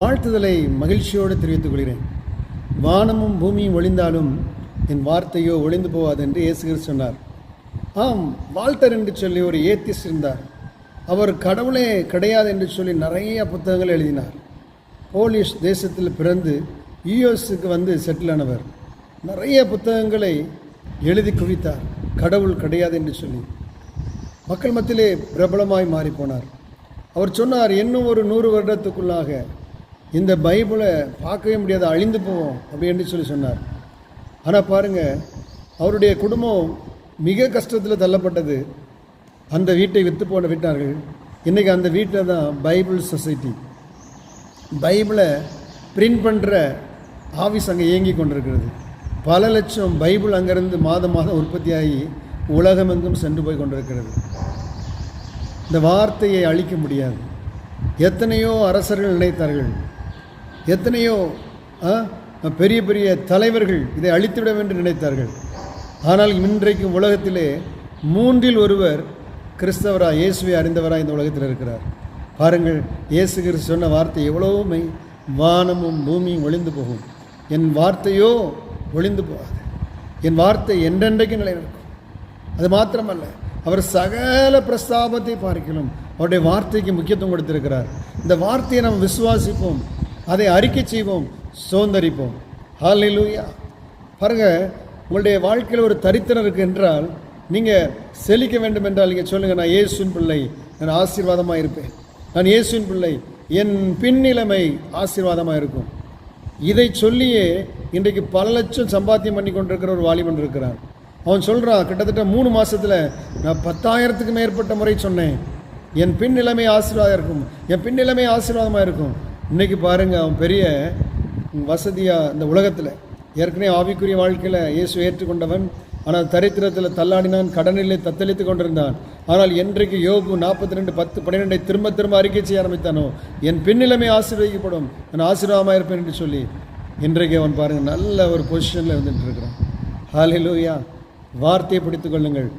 வாழ்த்துதலை மகிழ்ச்சியோடு தெரிவித்துக் கொள்கிறேன். வானமும் பூமியும் ஒளிந்தாலும் என் வார்த்தையோ ஒளிந்து போகாது என்று இயேசு கிறிஸ்து சொன்னார். ஆம், வால்டர் என்று சொல்லி ஒரு ஏத்திஸ்ட் இருந்தார். அவர் கடவுளே கிடையாது என்று சொல்லி நிறைய புத்தகங்கள் எழுதினார். போலிஷ் தேசத்தில் பிறந்து யுஎஸ்க்கு வந்து செட்டில் ஆனவர். நிறைய புத்தகங்களை எழுதி குவித்தார், கடவுள் கிடையாது என்று சொல்லி. மக்கள் மத்தியிலே பிரபலமாய் மாறிப்போனார். அவர் சொன்னார், இன்னும் ஒரு 100 வருடத்துக்குள்ளாக இந்த பைபிளை பார்க்கவே முடியாது, அழிந்து போவோம் அப்படின்னு சொல்லி சொன்னார். ஆனால் பாருங்கள், அவருடைய குடும்பம் மிக கஷ்டத்தில் தள்ளப்பட்டது. அந்த வீட்டை விட்டார்கள். இன்றைக்கி அந்த வீட்டில் தான் பைபிள் சொசைட்டி, பைபிளை பிரிண்ட் பண்ணுற ஆஃபீஸ் அங்கே இயங்கி கொண்டிருக்கிறது. பல லட்சம் பைபிள் அங்கேருந்து மாதம் உற்பத்தியாகி உலகமெங்கும் சென்று போய் கொண்டிருக்கிறது. இந்த வார்த்தையை அழிக்க முடியாது. எத்தனையோ அரசர்கள் நினைத்தார்கள், எத்தனையோ பெரிய பெரிய தலைவர்கள் இதை அழித்துவிட வேண்டும் நினைத்தார்கள். ஆனால் இன்றைக்கு உலகத்திலே 3 ஒருவர் கிறிஸ்தவராக, இயேசுவை அறிந்தவராக இந்த உலகத்தில் இருக்கிறார். பாருங்கள், இயேசு கிறிஸ்து சொன்ன வார்த்தை எவ்வளோ மெய். வானமும் பூமியும் ஒளிந்து போகும், என் வார்த்தையோ ஒளிந்து போகாது. என் வார்த்தை என்றென்றைக்கு நிலைநிற்கும். அது மாத்திரமல்ல, அவர் சகல பிரஸ்தாபத்தை பார்க்கலாம் அவருடைய வார்த்தைக்கு முக்கியத்துவம் கொடுத்திருக்கிறார். இந்த வார்த்தையை நாம் விசுவாசிப்போம், அதை அறிக்கை செய்வோம், சோந்தரிப்போம். ஹல்லேலூயா. பாருங்கள், உங்களுடைய வாழ்க்கையில் ஒரு தரித்திரம் இருக்குது என்றால், நீங்கள் செழிக்க வேண்டும் என்றால் நீங்கள் சொல்லுங்கள், நான் இயேசுவின் பிள்ளை, நான் ஆசீர்வாதமாக இருப்பேன். நான் இயேசுவின் பிள்ளை, என் பின்னிலைமை ஆசீர்வாதமாக இருக்கும். இதை சொல்லியே இன்றைக்கு பல லட்சம் சம்பாத்தியம் பண்ணி கொண்டிருக்கிற ஒரு வாலிபன் இருக்கிறான். அவன் சொல்கிறான், கிட்டத்தட்ட 3 மாதத்தில் நான் 10,000க்கு மேற்பட்ட முறை சொன்னேன், என் பின்னிலைமை ஆசீர்வாதம் இருக்கும், என் பின்னிலைமை ஆசீர்வாதமாக இருக்கும். இன்றைக்கி பாருங்கள், அவன் பெரிய வசதியாக இந்த உலகத்தில், ஏற்கனவே ஆவிக்குரிய வாழ்க்கையில் இயேசு ஏற்றுக்கொண்டவன். ஆனால் தரித்திரத்தில் தள்ளாடினான், கடனிலே தத்தளித்து கொண்டிருந்தான். ஆனால் என்றைக்கு யோபு 42:10-12 திரும்ப திரும்ப அறிக்கை செய்ய ஆரம்பித்தானோ, என் பின்னிலைமை ஆசீர்வதிக்கப்படும், நான் ஆசீர்வாதமாக இருப்பேன் என்று சொல்லி, இன்றைக்கு அவன் பாருங்கள் நல்ல ஒரு பொசிஷனில் வந்துட்டு இருக்கிறான். ஹல்லேலூயா. வார்த்தையை பிடித்துக் கொள்ளுங்கள்.